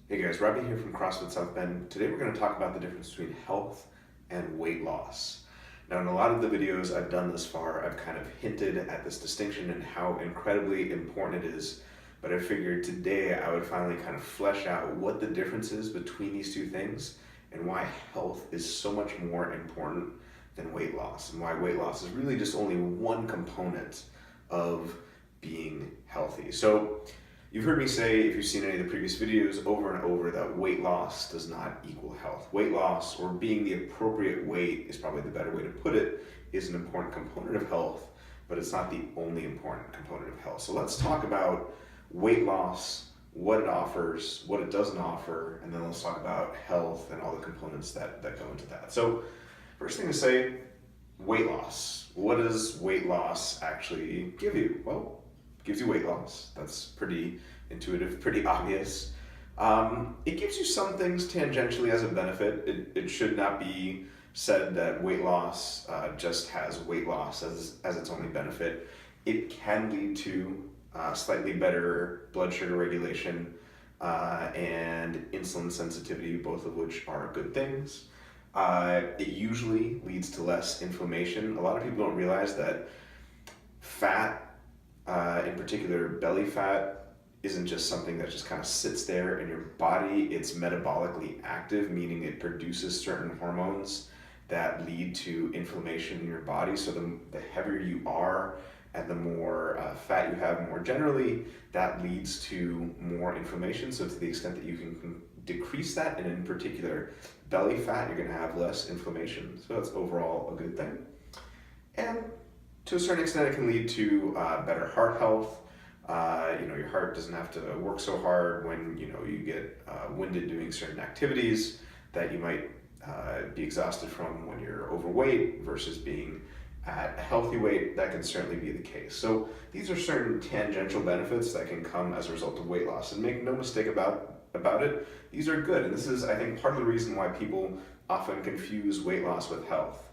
Hey guys, Robbie here from CrossFit South Bend. Today we're going to talk about the difference between health and weight loss. Now, in a lot of the videos I've done thus far, I've kind of hinted at this distinction and how incredibly important it is, but I figured today I would finally kind of flesh out what the difference is between these two things and why health is so much more important than weight loss, and why weight loss is really just only one component of being healthy. So, you've heard me say, if you've seen any of the previous videos, over and over that weight loss does not equal health. Weight loss, or being the appropriate weight is probably the better way to put it, is an important component of health, but it's not the only important component of health. So let's talk about weight loss, what it offers, what it doesn't offer, and then let's talk about health and all the components that go into that. So first thing to say, weight loss. What does weight loss actually give you? Well, gives you weight loss. That's pretty intuitive, pretty obvious. It gives you some things tangentially as a benefit. It should not be said that weight loss just has weight loss as its only benefit. It can lead to slightly better blood sugar regulation and insulin sensitivity, both of which are good things. It usually leads to less inflammation. A lot of people don't realize that fat, in particular belly fat, isn't just something that just kind of sits there in your body. It's metabolically active, meaning it produces certain hormones that lead to inflammation in your body. So the heavier you are and the more fat you have more generally, that leads to more inflammation. So to the extent that you can decrease that, and in particular belly fat, you're going to have less inflammation. So that's overall a good thing. And to a certain extent, it can lead to better heart health. Your heart doesn't have to work so hard when you get winded doing certain activities that you might be exhausted from when you're overweight versus being at a healthy weight. That can certainly be the case. So these are certain tangential benefits that can come as a result of weight loss. And make no mistake about it, these are good. And this is, I think, part of the reason why people often confuse weight loss with health.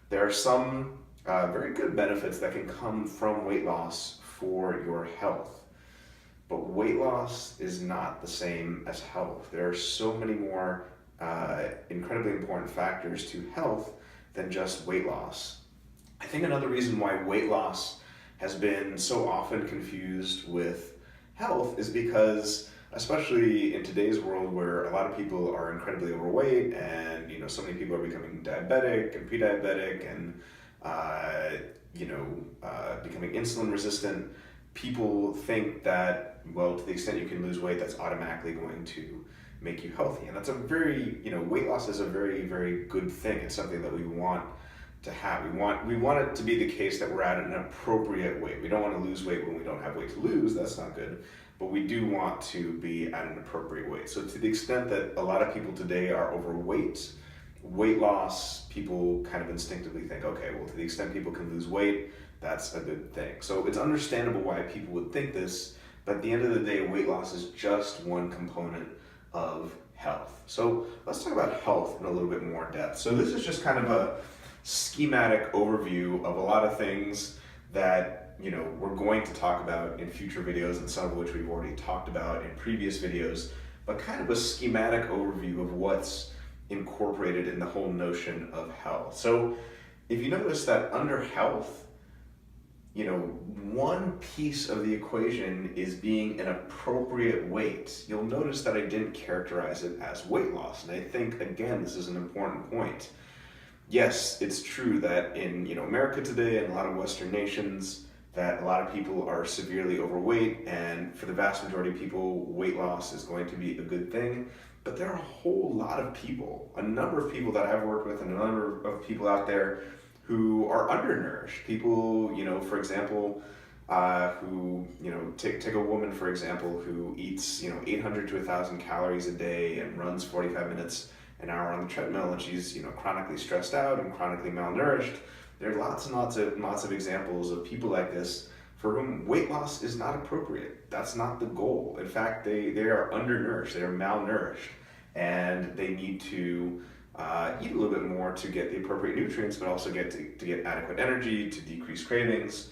There are some very good benefits that can come from weight loss for your health. But weight loss is not the same as health. There are so many more incredibly important factors to health than just weight loss. I think another reason why weight loss has been so often confused with health is because, especially in today's world where a lot of people are incredibly overweight and so many people are becoming diabetic and pre-diabetic and becoming insulin resistant, people think that, well, to the extent you can lose weight, that's automatically going to make you healthy. And that's a very, weight loss is a very, very good thing. It's something that we want to have. We want it to be the case that we're at an appropriate weight. We don't want to lose weight when we don't have weight to lose. That's not good. But we do want to be at an appropriate weight. So to the extent that a lot of people today are overweight, weight loss, people kind of instinctively think, okay, well, to the extent people can lose weight, that's a good thing. So it's understandable why people would think this, but at the end of the day, weight loss is just one component of health. So let's talk about health in a little bit more depth. So this is just kind of a schematic overview of a lot of things that we're going to talk about in future videos, and some of which we've already talked about in previous videos, but kind of a schematic overview of what's incorporated in the whole notion of health. So if you notice that under health, one piece of the equation is being an appropriate weight. You'll notice that I didn't characterize it as weight loss. And I think, again, this is an important point. Yes, it's true that in America today and a lot of Western nations, that a lot of people are severely overweight, and for the vast majority of people, weight loss is going to be a good thing. But there are a whole lot of people, a number of people that I've worked with, and a number of people out there who are undernourished. People, for example, who, take a woman, for example, who eats, 800 to 1,000 calories a day and runs 45 minutes an hour on the treadmill, and she's, chronically stressed out and chronically malnourished. There are lots and lots of examples of people like this for whom weight loss is not appropriate. That's not the goal. In fact, they are undernourished, they are malnourished, and they need to eat a little bit more to get the appropriate nutrients, but also get to get adequate energy, to decrease cravings.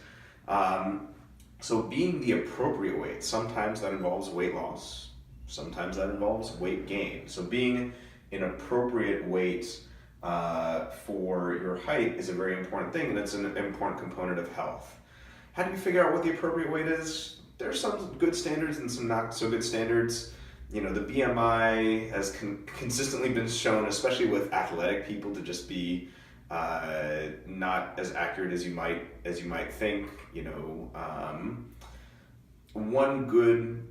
So being the appropriate weight, sometimes that involves weight loss, Sometimes that involves weight gain. So being an appropriate weight for your height is a very important thing, and it's an important component of health. How do you figure out what the appropriate weight is? There's some good standards and some not so good standards. The BMI has consistently been shown, especially with athletic people, to just be not as accurate as you might think. One good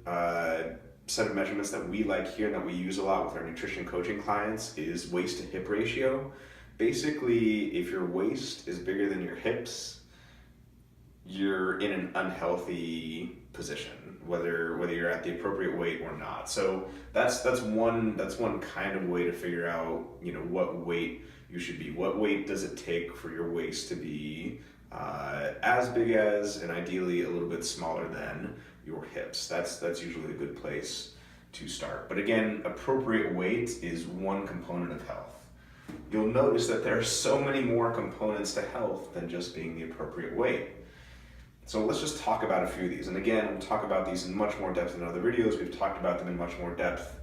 set of measurements that we like here and that we use a lot with our nutrition coaching clients is waist to hip ratio. Basically, if your waist is bigger than your hips, you're in an unhealthy position, whether you're at the appropriate weight or not. So that's one kind of way to figure out what weight you should be. What weight does it take for your waist to be as big as, and ideally a little bit smaller than, your hips? That's usually a good place to start. But again, appropriate weight is one component of health. You'll notice that there are so many more components to health than just being the appropriate weight. So let's just talk about a few of these. And again, we'll talk about these in much more depth in other videos. We've talked about them in much more depth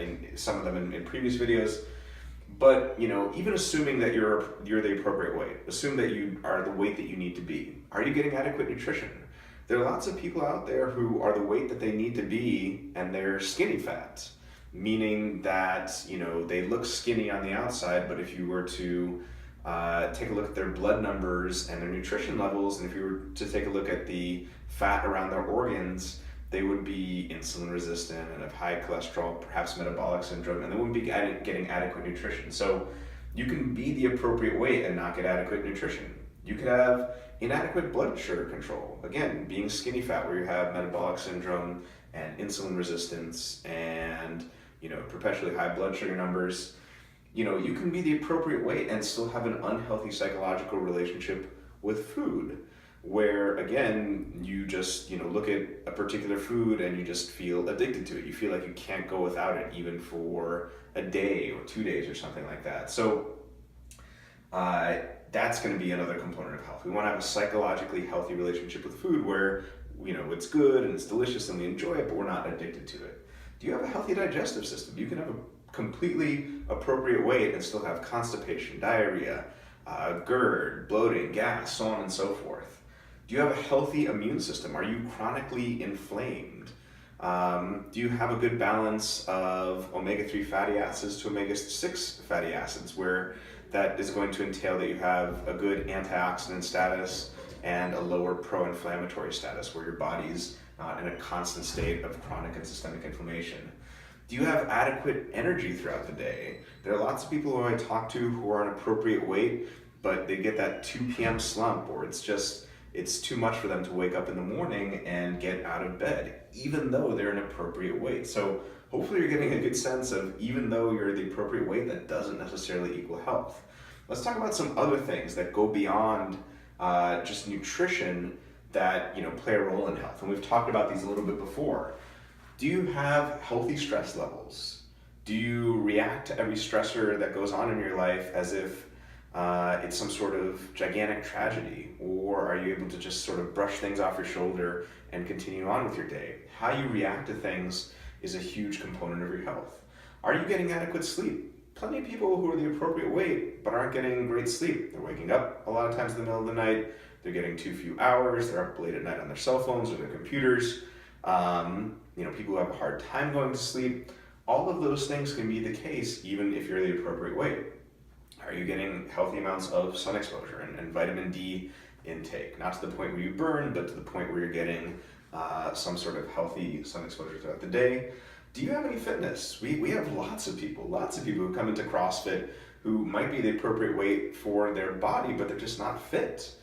in some of them in previous videos. But even assuming that you're the appropriate weight, assume that you are the weight that you need to be. Are you getting adequate nutrition? There are lots of people out there who are the weight that they need to be, and they're skinny fat, meaning that they look skinny on the outside, but if you were to take a look at their blood numbers and their nutrition levels, and if you were to take a look at the fat around their organs, they would be insulin resistant and have high cholesterol, perhaps metabolic syndrome, and they wouldn't be getting adequate nutrition. So you can be the appropriate weight and not get adequate nutrition. You could have inadequate blood sugar control. Again, being skinny fat, where you have metabolic syndrome and insulin resistance and perpetually high blood sugar numbers. You can be the appropriate weight and still have an unhealthy psychological relationship with food, where again, you just look at a particular food and you just feel addicted to it. You feel like you can't go without it, even for a day or 2 days or something like that. So that's going to be another component of health. We want to have a psychologically healthy relationship with food where it's good and it's delicious and we enjoy it, but we're not addicted to it. Do you have a healthy digestive system? You can have a completely appropriate weight and still have constipation, diarrhea, GERD, bloating, gas, so on and so forth. Do you have a healthy immune system? Are you chronically inflamed? Do you have a good balance of omega-3 fatty acids to omega-6 fatty acids, where that is going to entail that you have a good antioxidant status and a lower pro-inflammatory status, where your body's not in a constant state of chronic and systemic inflammation? Do you have adequate energy throughout the day? There are lots of people who I talk to who are an appropriate weight, but they get that 2 p.m. slump, or it's too much for them to wake up in the morning and get out of bed, even though they're an appropriate weight. So hopefully you're getting a good sense of, even though you're the appropriate weight, that doesn't necessarily equal health. Let's talk about some other things that go beyond just nutrition that play a role in health. And we've talked about these a little bit before. Do you have healthy stress levels? Do you react to every stressor that goes on in your life as if it's some sort of gigantic tragedy? Or are you able to just sort of brush things off your shoulder and continue on with your day? How you react to things is a huge component of your health. Are you getting adequate sleep? Plenty of people who are the appropriate weight but aren't getting great sleep. They're waking up a lot of times in the middle of the night. They're getting too few hours. They're up late at night on their cell phones or their computers. People who have a hard time going to sleep. All of those things can be the case even if you're the appropriate weight. Are you getting healthy amounts of sun exposure and vitamin D intake? Not to the point where you burn, but to the point where you're getting some sort of healthy sun exposure throughout the day. Do you have any fitness? We have lots of people who come into CrossFit who might be the appropriate weight for their body, but they're just not fit.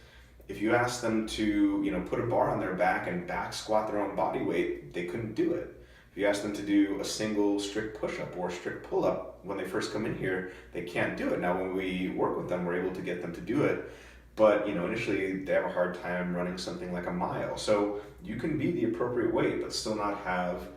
If you ask them to, put a bar on their back and back squat their own body weight, they couldn't do it. If you ask them to do a single strict push-up or strict pull-up when they first come in here, they can't do it. Now, when we work with them, we're able to get them to do it. But, initially they have a hard time running something like a mile. So you can be the appropriate weight, but still not have,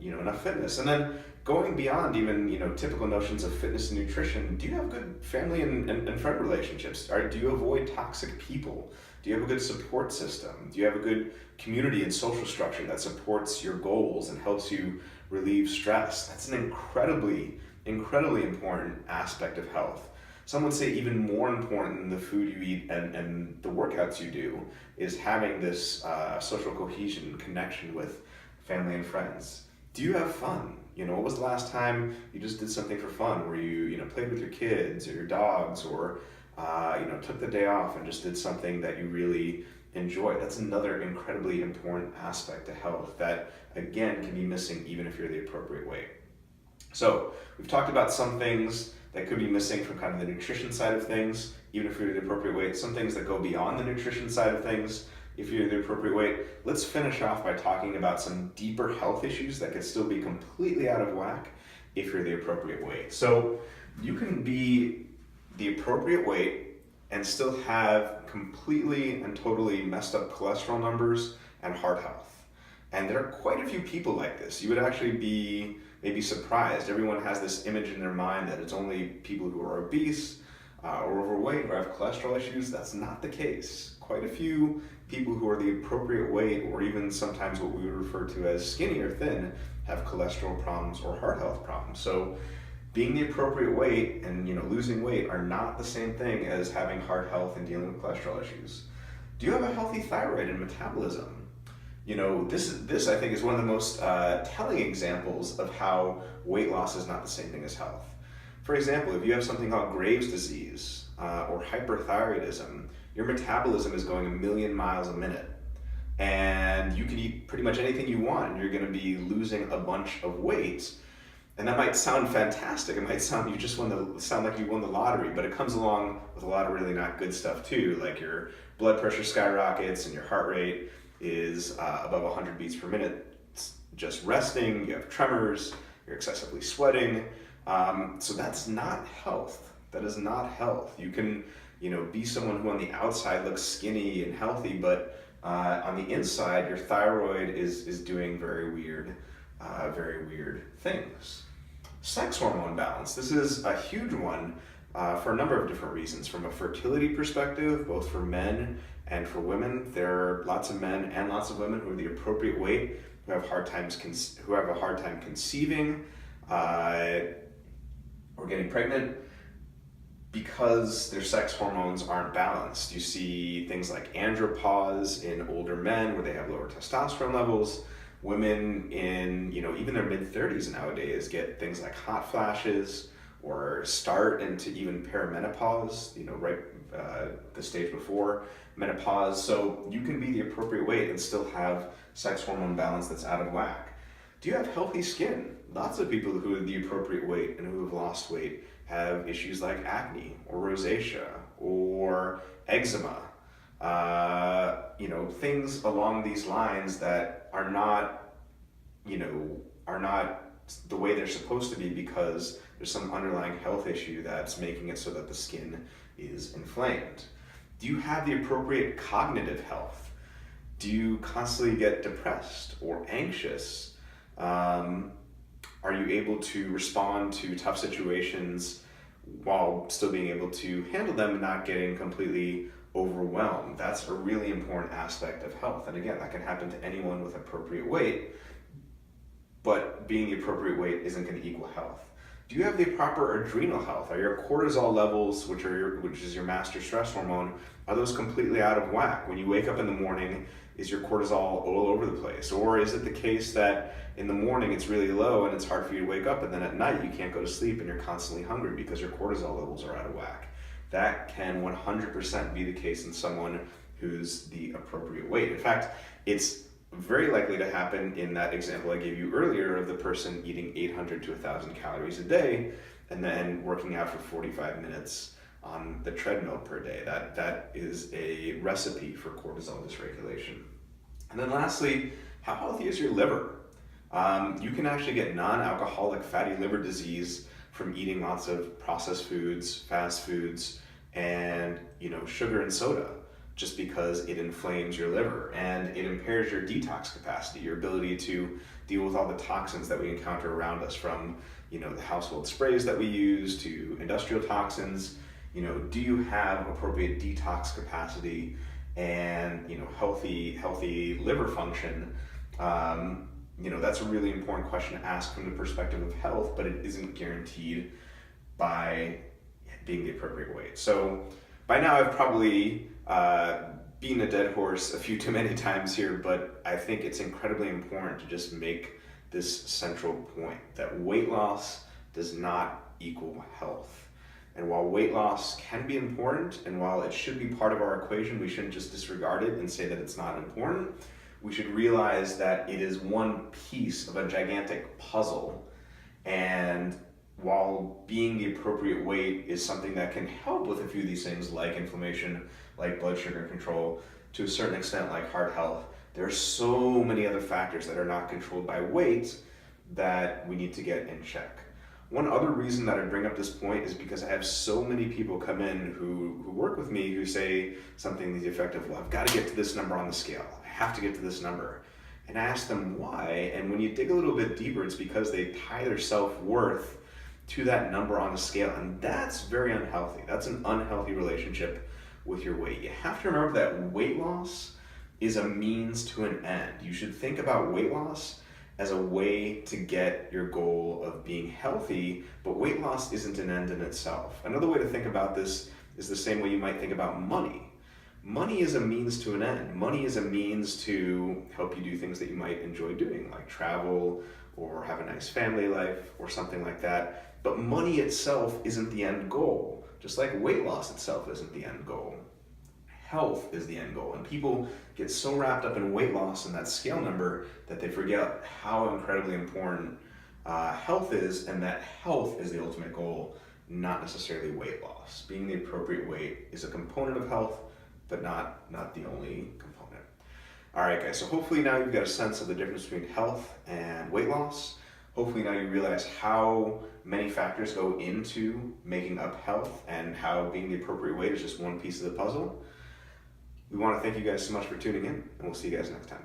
enough fitness. And then going beyond even, typical notions of fitness and nutrition, do you have good family and friend relationships? Do you avoid toxic people? Do you have a good support system? Do you have a good community and social structure that supports your goals and helps you relieve stress? That's an incredibly, incredibly important aspect of health. Some would say even more important than the food you eat and the workouts you do is having this social cohesion and connection with family and friends. Do you have fun? What was the last time you just did something for fun where you played with your kids or your dogs or took the day off and just did something that you really enjoy? That's another incredibly important aspect to health that, again, can be missing even if you're the appropriate weight. So we've talked about some things that could be missing from kind of the nutrition side of things, even if you're the appropriate weight, some things that go beyond the nutrition side of things, if you're the appropriate weight. Let's finish off by talking about some deeper health issues that could still be completely out of whack if you're the appropriate weight. So you can be the appropriate weight and still have completely and totally messed up cholesterol numbers and heart health. And there are quite a few people like this. You would actually be maybe surprised. Everyone has this image in their mind that it's only people who are obese or overweight or have cholesterol issues. That's not the case. Quite a few people who are the appropriate weight, or even sometimes what we would refer to as skinny or thin, have cholesterol problems or heart health problems. So being the appropriate weight and losing weight are not the same thing as having heart health and dealing with cholesterol issues. Do you have a healthy thyroid and metabolism? This I think is one of the most telling examples of how weight loss is not the same thing as health. For example, if you have something called Graves' disease or hyperthyroidism, your metabolism is going 1,000,000 miles a minute. And you can eat pretty much anything you want and you're going to be losing a bunch of weight. And that might sound fantastic. It might sound like you won the lottery, but it comes along with a lot of really not good stuff too, like your blood pressure skyrockets and your heart rate is above 100 beats per minute just resting, you have tremors, you're excessively sweating. So that's not health. That is not health. You can be someone who on the outside looks skinny and healthy, but on the inside your thyroid is doing very weird things. Sex hormone balance. This is a huge one for a number of different reasons. From a fertility perspective, both for men and for women, there are lots of men and lots of women who are the appropriate weight who have a hard time conceiving or getting pregnant because their sex hormones aren't balanced. You see things like andropause in older men where they have lower testosterone levels. Women in even their mid-30s nowadays get things like hot flashes or start into even perimenopause, the stage before menopause. So you can be the appropriate weight and still have sex hormone balance that's out of whack. Do you have healthy skin? Lots of people who are the appropriate weight and who have lost weight have issues like acne or rosacea or eczema. Things along these lines that are not the way they're supposed to be because there's some underlying health issue that's making it so that the skin is inflamed. Do you have the appropriate cognitive health? Do you constantly get depressed or anxious? Are you able to respond to tough situations while still being able to handle them and not getting completely overwhelmed? That's a really important aspect of health. And again, that can happen to anyone with appropriate weight, but being the appropriate weight isn't going to equal health. Do you have the proper adrenal health? Are your cortisol levels, which is your master stress hormone, are those completely out of whack? When you wake up in the morning, is your cortisol all over the place? Or is it the case that in the morning it's really low and it's hard for you to wake up, and then at night you can't go to sleep and you're constantly hungry because your cortisol levels are out of whack? That can 100% be the case in someone who's the appropriate weight. In fact, it's very likely to happen in that example I gave you earlier of the person eating 800 to 1,000 calories a day and then working out for 45 minutes on the treadmill per day. That is a recipe for cortisol dysregulation. And then lastly, how healthy is your liver? You can actually get non-alcoholic fatty liver disease from eating lots of processed foods, fast foods, and sugar and soda. just because it inflames your liver and it impairs your detox capacity, your ability to deal with all the toxins that we encounter around us, from the household sprays that we use to industrial toxins. Do you have appropriate detox capacity and healthy liver function? That's a really important question to ask from the perspective of health, but it isn't guaranteed by being the appropriate weight. So by now I've probably beaten a dead horse a few too many times here, but I think it's incredibly important to just make this central point that weight loss does not equal health. And while weight loss can be important, and while it should be part of our equation, we shouldn't just disregard it and say that it's not important. We should realize that it is one piece of a gigantic puzzle. And while being the appropriate weight is something that can help with a few of these things, like inflammation, like blood sugar control, to a certain extent like heart health, there are so many other factors that are not controlled by weight that we need to get in check. One other reason that I bring up this point is because I have so many people come in who work with me who say something to the effect of, well, I've got to get to this number on the scale. I have to get to this number. And I ask them why, and when you dig a little bit deeper, it's because they tie their self-worth to that number on the scale, and that's very unhealthy. That's an unhealthy relationship with your weight. You have to remember that weight loss is a means to an end. You should think about weight loss as a way to get your goal of being healthy, but weight loss isn't an end in itself. Another way to think about this is the same way you might think about money. Money is a means to an end. Money is a means to help you do things that you might enjoy doing, like travel or have a nice family life or something like that. But money itself isn't the end goal, just like weight loss itself isn't the end goal. Health is the end goal, and people get so wrapped up in weight loss and that scale number that they forget how incredibly important health is, and that health is the ultimate goal, not necessarily weight loss. Being the appropriate weight is a component of health, but not the only component. All right, guys, so hopefully now you've got a sense of the difference between health and weight loss. Hopefully now you realize how many factors go into making up health and how being the appropriate weight is just one piece of the puzzle. We want to thank you guys so much for tuning in, and we'll see you guys next time.